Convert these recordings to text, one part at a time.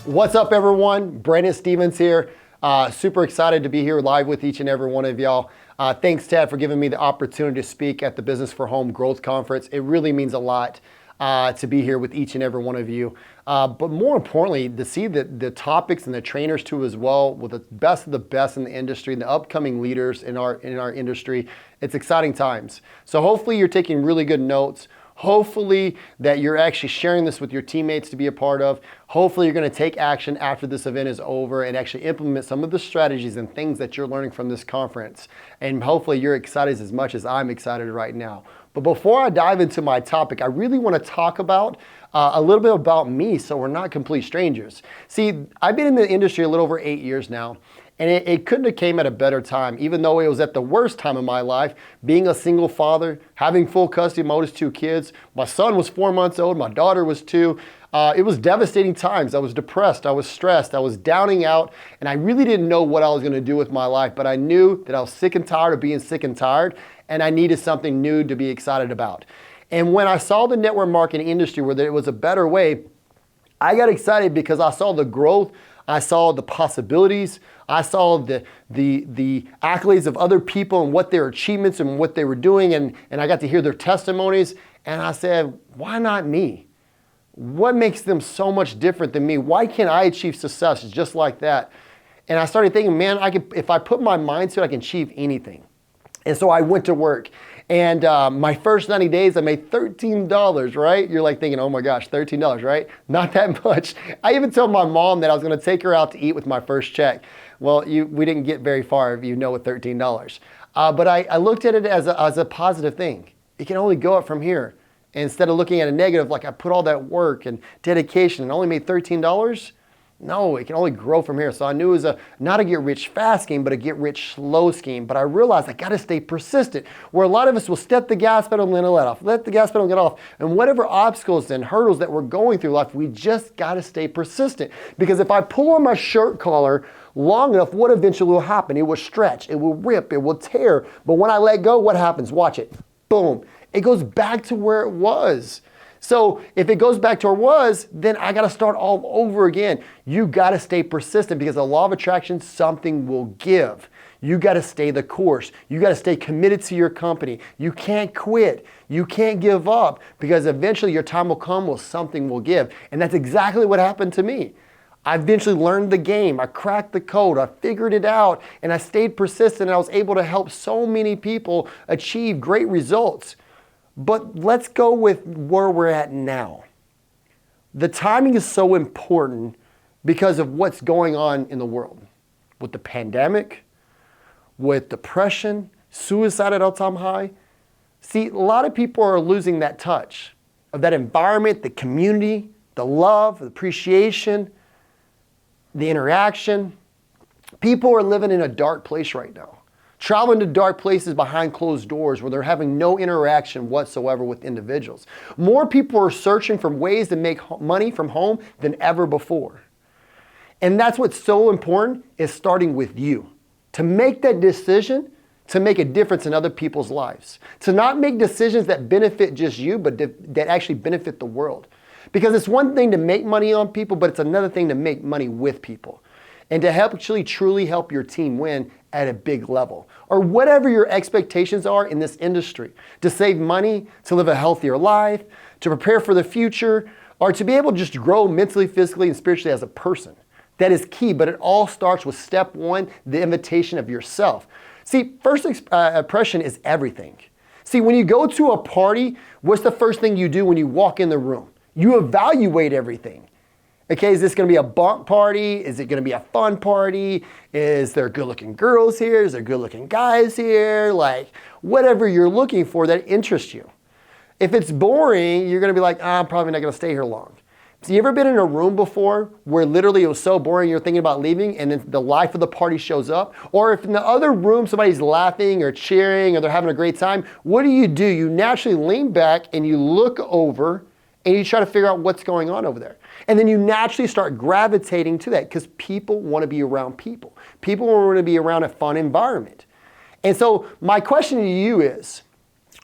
What's up, everyone? Brandon Stevens here. Super excited to be here live with each and every one of y'all. Thanks, Ted, for giving me the opportunity to speak at the Business for Home Growth Conference. It really means a lot to be here with each and every one of you. But more importantly, to see the topics and the trainers too as well, with the best of the best in the industry, and the upcoming leaders in our industry. It's exciting times. So hopefully you're taking really good notes. Hopefully that you're actually sharing this with your teammates to be a part of. Hopefully you're going to take action after this event is over and actually implement some of the strategies and things that you're learning from this conference. And hopefully you're excited as much as I'm excited right now. But before I dive into my topic, I really want to talk about a little bit about me so we're not complete strangers. See, I've been in the industry a little over 8 years now. And it couldn't have came at a better time, even though it was at the worst time of my life, being a single father, having full custody of my oldest 2 kids. My son was 4 months old, my daughter was 2. It was devastating times. I was depressed, I was stressed, I was downing out, and I really didn't know what I was gonna do with my life, but I knew that I was sick and tired of being sick and tired, and I needed something new to be excited about. And when I saw the network marketing industry where there was a better way, I got excited because I saw the growth, I saw the possibilities, I saw the accolades of other people and what their achievements and what they were doing, and I got to hear their testimonies, and I said, why not me? What makes them so much different than me? Why can't I achieve success just like that? And I started thinking, man, if I put my mind to it, I can achieve anything. And so I went to work. And my first 90 days, I made $13, right? You're like thinking, oh my gosh, $13, right? Not that much. I even told my mom that I was gonna take her out to eat with my first check. Well, we didn't get very far, if you know, with $13. But I looked at it as a positive thing. It can only go up from here. Instead of looking at a negative, like I put all that work and dedication and only made $13, no, it can only grow from here. So I knew it was not a get rich fast scheme, but a get rich slow scheme. But I realized I gotta stay persistent. Where a lot of us will step the gas pedal and then let off. Let the gas pedal get off. And whatever obstacles and hurdles that we're going through life, we just gotta stay persistent. Because if I pull on my shirt collar long enough, what eventually will happen? It will stretch, it will rip, it will tear. But when I let go, what happens? Watch it. Boom. It goes back to where it was. So if it goes back to where it was, then I got to start all over again. You got to stay persistent because the law of attraction, something will give. You got to stay the course. You got to stay committed to your company. You can't quit. You can't give up because eventually your time will come where something will give. And that's exactly what happened to me. I eventually learned the game. I cracked the code. I figured it out and I stayed persistent and I was able to help so many people achieve great results. But let's go with where we're at now. The timing is so important because of what's going on in the world. With the pandemic, with depression, suicide at all-time high. See, a lot of people are losing that touch of that environment, the community, the love, the appreciation, the interaction. People are living in a dark place right now. Traveling to dark places behind closed doors where they're having no interaction whatsoever with individuals. More people are searching for ways to make money from home than ever before. And that's what's so important is starting with you. To make that decision to make a difference in other people's lives. To not make decisions that benefit just you, but that actually benefit the world. Because it's one thing to make money on people, but it's another thing to make money with people. And to actually truly help your team win at a big level. Or whatever your expectations are in this industry. To save money, to live a healthier life, to prepare for the future, or to be able to just grow mentally, physically, and spiritually as a person. That is key, but it all starts with step one, the invitation of yourself. See, first impression is everything. See, when you go to a party, what's the first thing you do when you walk in the room? You evaluate everything. Okay, is this going to be a bump party? Is it going to be a fun party? Is there good looking girls here? Is there good looking guys here? Like whatever you're looking for that interests you. If it's boring, you're going to be like, I'm probably not going to stay here long. So you ever been in a room before where literally it was so boring you're thinking about leaving and then the life of the party shows up? Or if in the other room somebody's laughing or cheering or they're having a great time, what do? You naturally lean back and you look over and you try to figure out what's going on over there. And then you naturally start gravitating to that because people want to be around people. People want to be around a fun environment. And so my question to you is,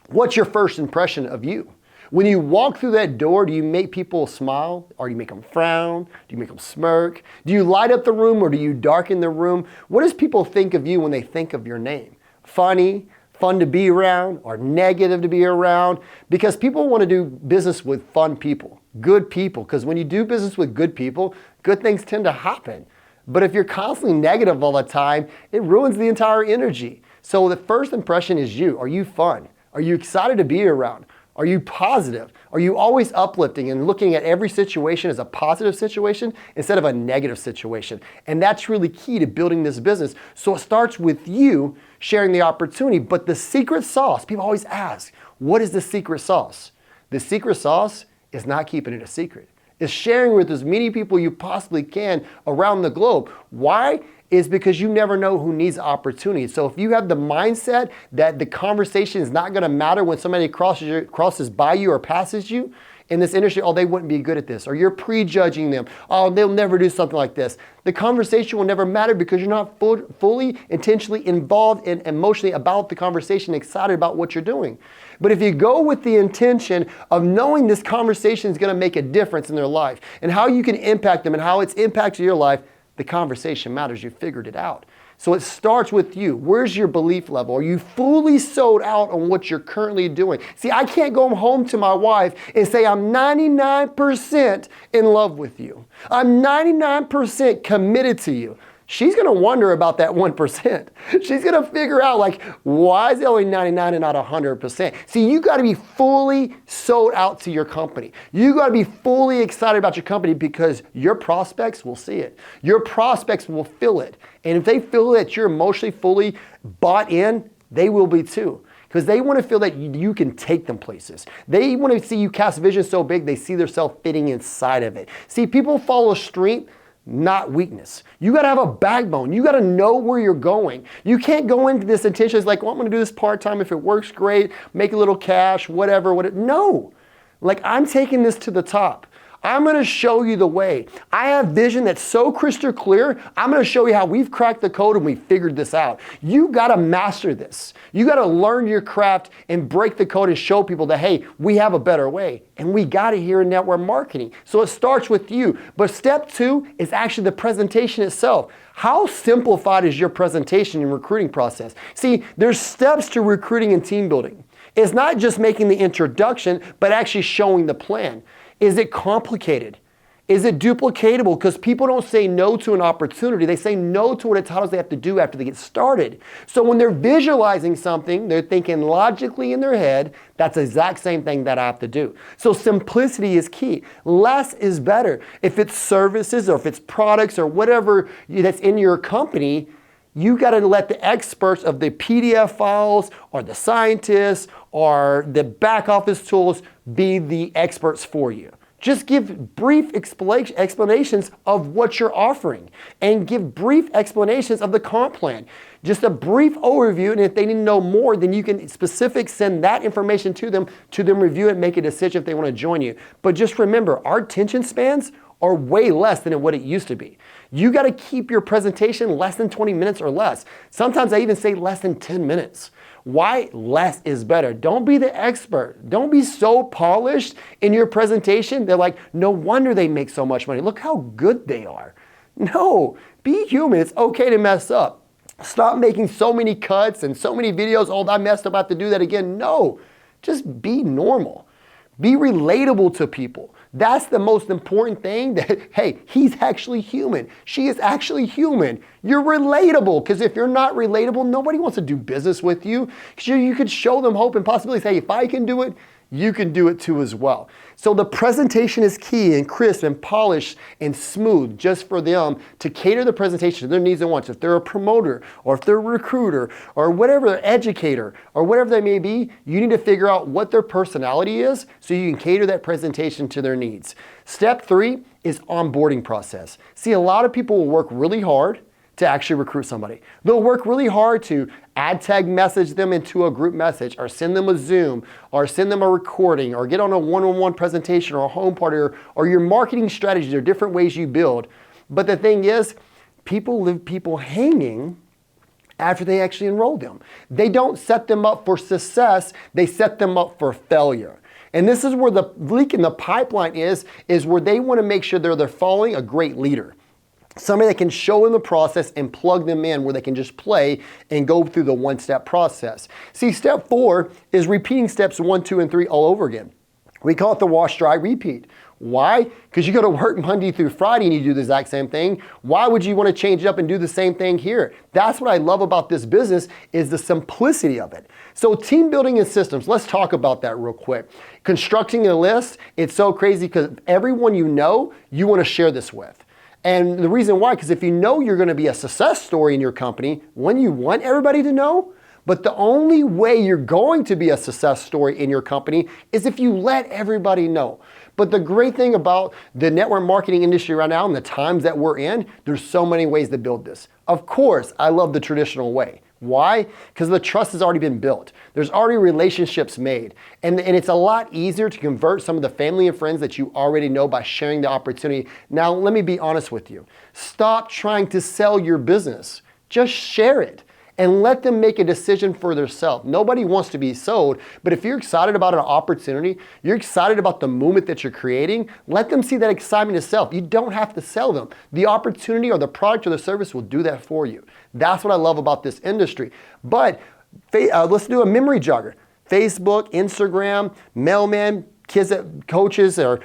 what's your first impression of you? When you walk through that door, do you make people smile or do you make them frown? Do you make them smirk? Do you light up the room or do you darken the room? What does people think of you when they think of your name? Funny, fun to be around, or negative to be around? Because people want to do business with fun people, good people. Because when you do business with good people, good things tend to happen. But if you're constantly negative all the time, it ruins the entire energy. So the first impression is you. Are you fun? Are you excited to be around? Are you positive? Are you always uplifting and looking at every situation as a positive situation instead of a negative situation? And that's really key to building this business. So it starts with you sharing the opportunity. But the secret sauce, people always ask, what is the secret sauce? The secret sauce is not keeping it a secret. It's sharing with as many people you possibly can around the globe. Why? Is because you never know who needs opportunity. So if you have the mindset that the conversation is not going to matter when somebody crosses by you or passes you in this industry, oh, they wouldn't be good at this, or you're prejudging them, oh, they'll never do something like this. The conversation will never matter because you're not fully intentionally involved and emotionally about the conversation, excited about what you're doing. But if you go with the intention of knowing this conversation is going to make a difference in their life and how you can impact them and how it's impacted your life, the conversation matters. You figured it out. So it starts with you. Where's your belief level? Are you fully sold out on what you're currently doing? See, I can't go home to my wife and say I'm 99% in love with you. I'm 99% committed to you. She's going to wonder about that 1%. She's going to figure out like, why is it only 99 and not 100%? See, you got to be fully sold out to your company. You got to be fully excited about your company because your prospects will see it. Your prospects will feel it. And if they feel that you're emotionally fully bought in, they will be too. Because they want to feel that you can take them places. They want to see you cast vision so big, they see themselves fitting inside of it. See, people follow strength, not weakness. You got to have a backbone. You got to know where you're going. You can't go into this intention as like, well, I'm going to do this part-time. If it works, great. Make a little cash, whatever. No. Like, I'm taking this to the top. I'm going to show you the way. I have vision that's so crystal clear. I'm going to show you how we've cracked the code and we figured this out. You got to master this. You got to learn your craft and break the code and show people that, hey, we have a better way. And we got it here in network marketing. So it starts with you. But step 2 is actually the presentation itself. How simplified is your presentation and recruiting process? See, there's steps to recruiting and team building. It's not just making the introduction, but actually showing the plan. Is it complicated? Is it duplicatable? Because people don't say no to an opportunity. They say no to what it tells they have to do after they get started. So when they're visualizing something, they're thinking logically in their head, that's the exact same thing that I have to do. So simplicity is key. Less is better. If it's services or if it's products or whatever that's in your company, you got to let the experts of the PDF files or the scientists or the back office tools be the experts for you. Just give brief explanations of what you're offering and give brief explanations of the comp plan. Just a brief overview, and if they need to know more, then you can send that information to them review it and make a decision if they want to join you. But just remember, our attention spans are way less than what it used to be. You got to keep your presentation less than 20 minutes or less. Sometimes I even say less than 10 minutes. Why? Less is better. Don't be the expert. Don't be so polished in your presentation. They're like, no wonder they make so much money. Look how good they are. No, be human. It's okay to mess up. Stop making so many cuts and so many videos. Oh, I messed up. I have to do that again. No, just be normal. Be relatable to people. That's the most important thing, that, hey, he's actually human. She is actually human. You're relatable, because if you're not relatable, nobody wants to do business with you. You could show them hope and possibly say, if I can do it, you can do it too as well. So the presentation is key and crisp and polished and smooth just for them to cater the presentation to their needs and wants. If they're a promoter or if they're a recruiter or whatever, educator or whatever they may be, you need to figure out what their personality is so you can cater that presentation to their needs. Step 3 is onboarding process. See, a lot of people will work really hard to actually recruit somebody. They'll work really hard to ad tag message them into a group message or send them a Zoom or send them a recording or get on a one-on-one presentation or a home party or your marketing strategies are different ways you build. But the thing is, people leave people hanging after they actually enroll them. They don't set them up for success, they set them up for failure. And this is where the leak in the pipeline is where they want to make sure they're following a great leader. Somebody that can show them the process and plug them in where they can just play and go through the one-step process. See, step 4 is repeating steps 1, 2, and 3 all over again. We call it the wash, dry, repeat. Why? Because you go to work Monday through Friday and you do the exact same thing. Why would you want to change it up and do the same thing here? That's what I love about this business is the simplicity of it. So team building and systems, let's talk about that real quick. Constructing a list, it's so crazy because everyone you know, you want to share this with. And the reason why, because if you know you're going to be a success story in your company, when you want everybody to know, but the only way you're going to be a success story in your company is if you let everybody know. But the great thing about the network marketing industry right now and the times that we're in, there's so many ways to build this. Of course, I love the traditional way. Why? Because the trust has already been built. There's already relationships made. And it's a lot easier to convert some of the family and friends that you already know by sharing the opportunity. Now, let me be honest with you. Stop trying to sell your business. Just share it and let them make a decision for themselves. Nobody wants to be sold, but if you're excited about an opportunity, you're excited about the movement that you're creating, let them see that excitement itself. You don't have to sell them. The opportunity or the product or the service will do that for you. That's what I love about this industry. But let's do a memory jogger. Facebook, Instagram, mailman, kids that coaches or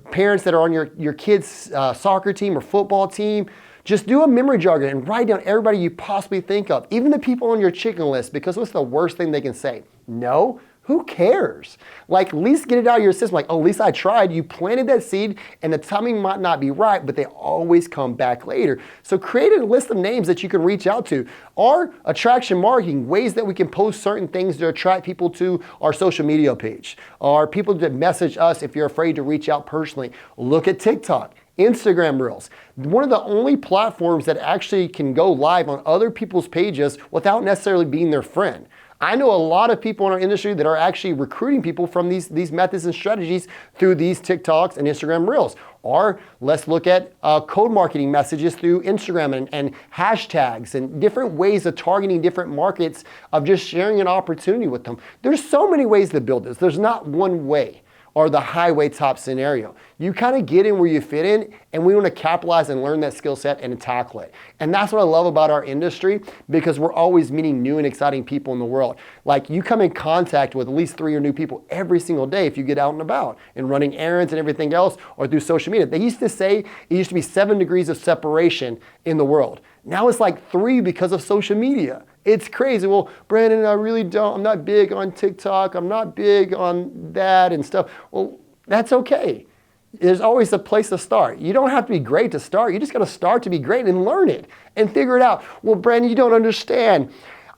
parents that are on your kids' soccer team or football team. Just do a memory jogger and write down everybody you possibly think of, even the people on your chicken list, because what's the worst thing they can say? No? Who cares? Like, at least get it out of your system. Like, oh, at least I tried. You planted that seed and the timing might not be right, but they always come back later. So create a list of names that you can reach out to. Our attraction marketing, ways that we can post certain things to attract people to our social media page, or people that message us if you're afraid to reach out personally. Look at TikTok. Instagram Reels, one of the only platforms that actually can go live on other people's pages without necessarily being their friend. I know a lot of people in our industry that are actually recruiting people from these methods and strategies through these TikToks and Instagram Reels. Or let's look at code marketing messages through Instagram and hashtags and different ways of targeting different markets of just sharing an opportunity with them. There's so many ways to build this. There's not one way or the highway top scenario. You kind of get in where you fit in, and we want to capitalize and learn that skill set and tackle it. And that's what I love about our industry, because we're always meeting new and exciting people in the world. Like, you come in contact with at least 3 or new people every single day if you get out and about and running errands and everything else, or through social media. They used to say it used to be 7 degrees of separation in the world. Now it's like 3 because of social media. It's crazy. Well, Brandon, I'm not big on TikTok. I'm not big on that and stuff. Well, that's okay. There's always a place to start. You don't have to be great to start. You just got to start to be great and learn it and figure it out. Well, Brandon, you don't understand.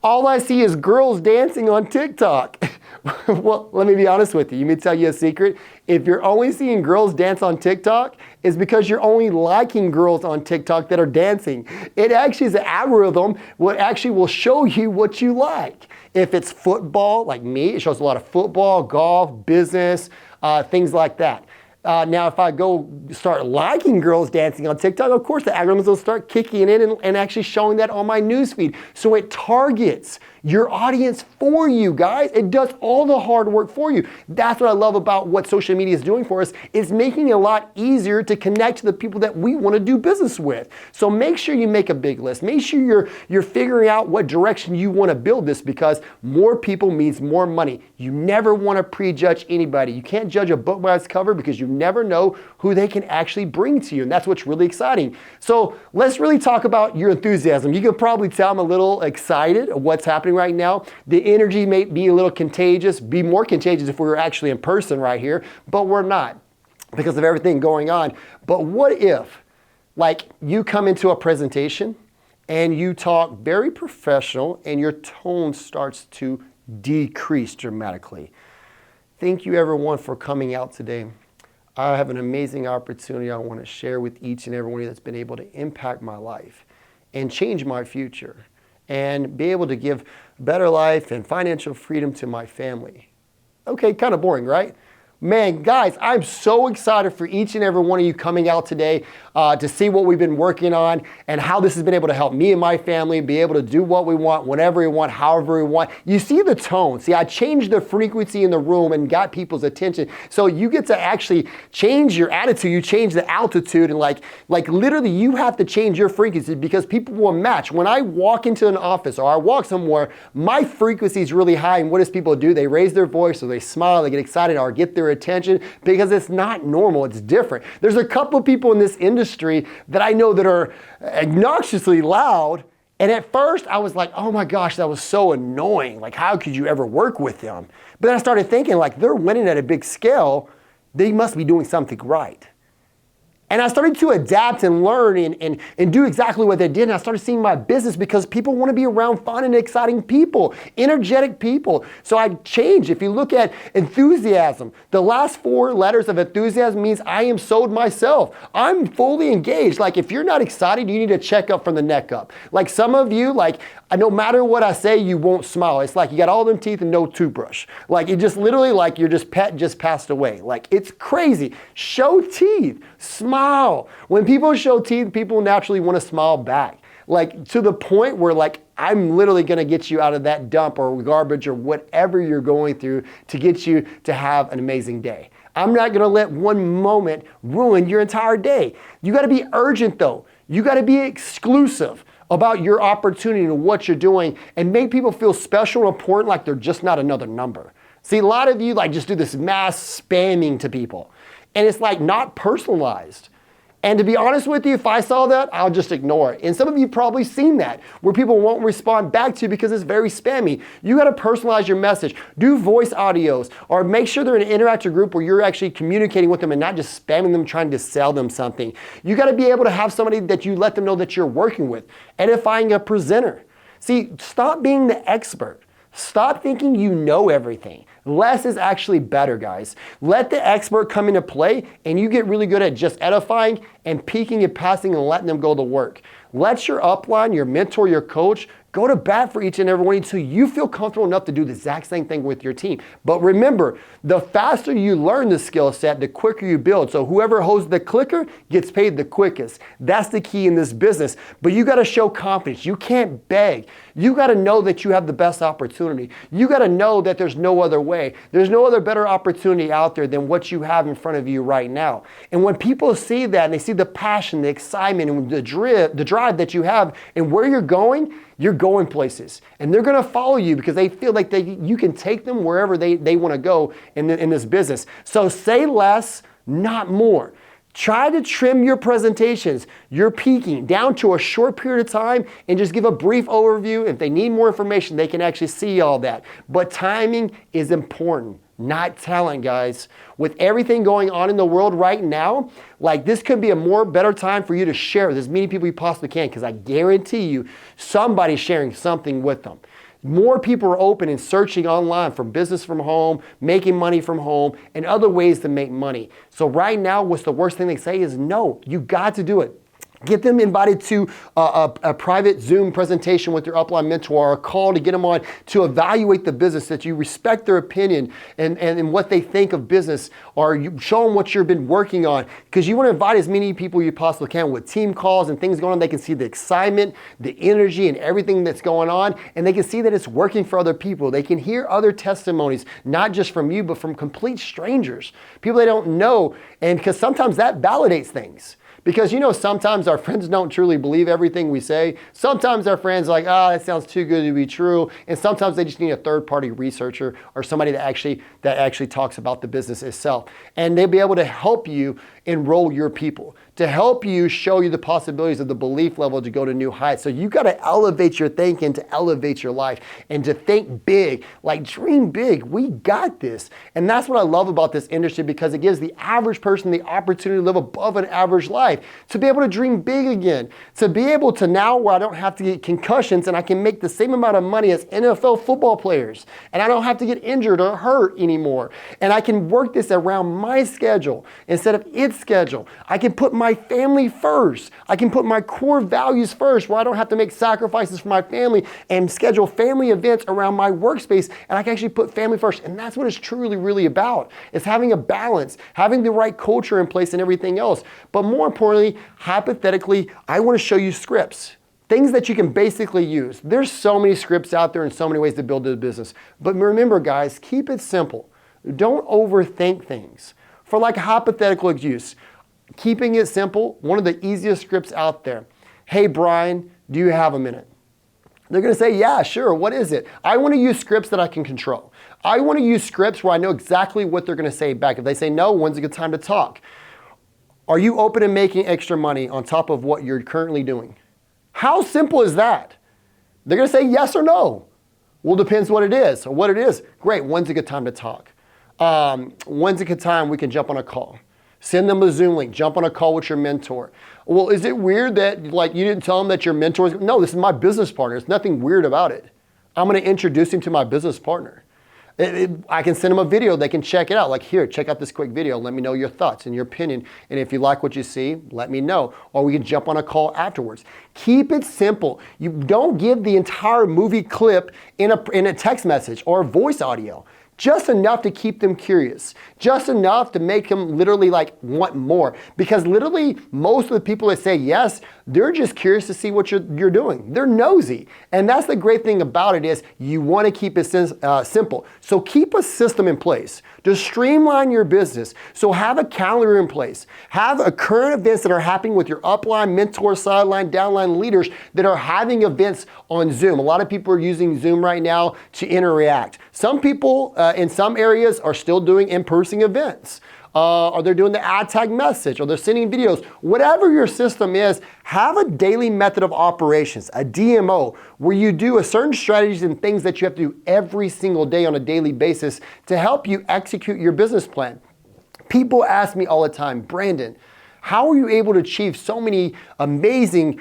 All I see is girls dancing on TikTok. Well, let me be honest with you. Let me tell you a secret. If you're only seeing girls dance on TikTok, it's because you're only liking girls on TikTok that are dancing. It actually is an algorithm what actually will show you what you like. If it's football, like me, it shows a lot of football, golf, business, things like that. Now, if I go start liking girls dancing on TikTok, of course the algorithms will start kicking in and actually showing that on my newsfeed. So it targets your audience for you, guys. It does all the hard work for you. That's what I love about what social media is doing for us. It's making it a lot easier to connect to the people that we want to do business with. So make sure you make a big list. Make sure you're figuring out what direction you want to build this, because more people means more money. You never want to prejudge anybody. You can't judge a book by its cover, because you never know who they can actually bring to you. And that's what's really exciting. So let's really talk about your enthusiasm. You can probably tell I'm a little excited of what's happening happening right now. The energy may be a little contagious, be more contagious if we were actually in person right here, but we're not because of everything going on. But what if, like, you come into a presentation and you talk very professional and your tone starts to decrease dramatically? Thank you everyone for coming out today. I have an amazing opportunity I want to share with each and every one of you that's been able to impact my life and change my future and be able to give better life and financial freedom to my family. Okay, kind of boring, right? Man, guys, I'm so excited for each and every one of you coming out today to see what we've been working on and how this has been able to help me and my family be able to do what we want, whenever we want, however we want. You see the tone. See, I changed the frequency in the room and got people's attention. So you get to actually change your attitude. You change the altitude, and like literally you have to change your frequency because people will match. When I walk into an office or I walk somewhere, my frequency is really high, and what does people do? They raise their voice or they smile, they get excited or get their attention because it's not normal, it's different. There's a couple of people in this industry that I know that are obnoxiously loud, and at first I was like, oh my gosh, that was so annoying. Like, how could you ever work with them? But then I started thinking, like, they're winning at a big scale, they must be doing something right. And I started to adapt and learn and do exactly what they did. And I started seeing my business because people want to be around fun and exciting people, energetic people. So I changed. If you look at enthusiasm, the last 4 letters of enthusiasm means I am sold myself. I'm fully engaged. Like, if you're not excited, you need to check up from the neck up. Like some of you, like, no matter what I say, you won't smile. It's like you got all them teeth and no toothbrush. Like, it just literally like your pet just passed away. Like, it's crazy. Show teeth. Smile. When people show teeth, people naturally want to smile back. Like, to the point where, like, I'm literally going to get you out of that dump or garbage or whatever you're going through to get you to have an amazing day. I'm not going to let one moment ruin your entire day. You got to be urgent though. You got to be exclusive about your opportunity and what you're doing and make people feel special and important, like they're just not another number. See, a lot of you like just do this mass spamming to people, and it's like not personalized. And to be honest with you, if I saw that, I'll just ignore it. And some of you probably seen that, where people won't respond back to you because it's very spammy. You got to personalize your message. Do voice audios, or make sure they're in an interactive group where you're actually communicating with them and not just spamming them trying to sell them something. You got to be able to have somebody that you let them know that you're working with, edifying a presenter. See, stop being the expert. Stop thinking you know everything. Less is actually better, guys. Let the expert come into play and you get really good at just edifying and peeking and passing and letting them go to work. Let your upline, your mentor, your coach, go to bat for each and every one until you feel comfortable enough to do the exact same thing with your team. But remember, the faster you learn the skill set, the quicker you build. So whoever holds the clicker gets paid the quickest. That's the key in this business. But you got to show confidence. You can't beg. You got to know that you have the best opportunity. You got to know that there's no other way. There's no other better opportunity out there than what you have in front of you right now. And when people see that and they see the passion, the excitement, and the drive that you have and where you're going places. And they're going to follow you because they feel like you can take them wherever they want to go in this business. So say less, not more. Try to trim your presentations, your peaking down to a short period of time and just give a brief overview. If they need more information, they can actually see all that. But timing is important, not talent, guys. With everything going on in the world right now, like this could be a better time for you to share with as many people you possibly can, because I guarantee you somebody's sharing something with them. More people are open and searching online for business from home, making money from home, and other ways to make money. So right now, what's the worst thing they say is no, you got to do it. Get them invited to a private Zoom presentation with your upline mentor, or a call to get them on to evaluate the business, that you respect their opinion and what they think of business, or you show them what you've been working on, because you want to invite as many people you possibly can with team calls and things going on. They can see the excitement, the energy, and everything that's going on, and they can see that it's working for other people. They can hear other testimonies, not just from you, but from complete strangers, people they don't know, and because sometimes that validates things. Because, sometimes our friends don't truly believe everything we say. Sometimes our friends are like, that sounds too good to be true. And sometimes they just need a third-party researcher or somebody that actually talks about the business itself. And they'll be able to help you enroll your people. to help you show you the possibilities of the belief level to go to new heights. So you got to elevate your thinking to elevate your life and to think big, like dream big. We got this. And that's what I love about this industry, because it gives the average person the opportunity to live above an average life, to be able to dream big again, to be able to now where I don't have to get concussions and I can make the same amount of money as NFL football players. And I don't have to get injured or hurt anymore. And I can work this around my schedule instead of its schedule. I can put my family first. I can put my core values first, where I don't have to make sacrifices for my family and schedule family events around my workspace, and I can actually put family first. And that's what it's truly, really about. It's having a balance, having the right culture in place and everything else. But more importantly, hypothetically, I want to show you scripts. Things that you can basically use. There's so many scripts out there and so many ways to build a business. But remember, guys, keep it simple. Don't overthink things. For like hypothetical use, keeping it simple, one of the easiest scripts out there. Hey, Brian, do you have a minute? They're going to say, yeah, sure. What is it? I want to use scripts that I can control. I want to use scripts where I know exactly what they're going to say back. If they say no, when's a good time to talk? Are you open to making extra money on top of what you're currently doing? How simple is that? They're going to say yes or no. Well, depends what it is. So what it is, great. When's a good time to talk? When's a good time we can jump on a call? Send them a Zoom link. Jump on a call with your mentor. Well, is it weird that like you didn't tell them that your mentor is? No, this is my business partner. There's nothing weird about it. I'm going to introduce him to my business partner. I can send them a video. They can check it out. Like, here, check out this quick video. Let me know your thoughts and your opinion. And if you like what you see, let me know. Or we can jump on a call afterwards. Keep it simple. You don't give the entire movie clip in a text message or a voice audio. Just enough to keep them curious. Just enough to make them literally like want more. Because literally most of the people that say yes, they're just curious to see what you're doing. They're nosy. And that's the great thing about it is you want to keep it simple. So keep a system in place to streamline your business. So have a calendar in place. Have a current events that are happening with your upline, mentor, sideline, downline leaders that are having events on Zoom. A lot of people are using Zoom right now to interact. Some people in some areas are still doing in-person events. Or they're doing the ad tag message, or they're sending videos. Whatever your system is, have a daily method of operations, a DMO, where you do a certain strategies and things that you have to do every single day on a daily basis to help you execute your business plan. People ask me all the time, Brandon, how are you able to achieve so many amazing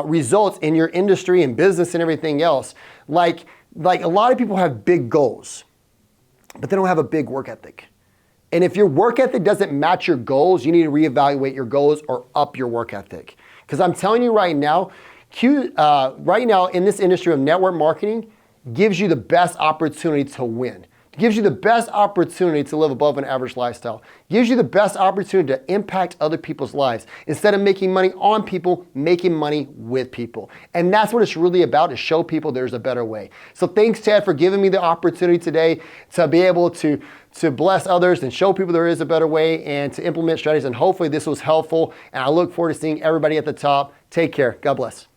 results in your industry and business and everything else? Like a lot of people have big goals, but they don't have a big work ethic. And if your work ethic doesn't match your goals, you need to reevaluate your goals or up your work ethic. Because I'm telling you right now, right now in this industry of network marketing gives you the best opportunity to win. Gives you the best opportunity to live above an average lifestyle. Gives you the best opportunity to impact other people's lives. Instead of making money on people, making money with people. And that's what it's really about, to show people there's a better way. So thanks, Ted, for giving me the opportunity today to be able to bless others and show people there is a better way and to implement strategies. And hopefully this was helpful. And I look forward to seeing everybody at the top. Take care. God bless.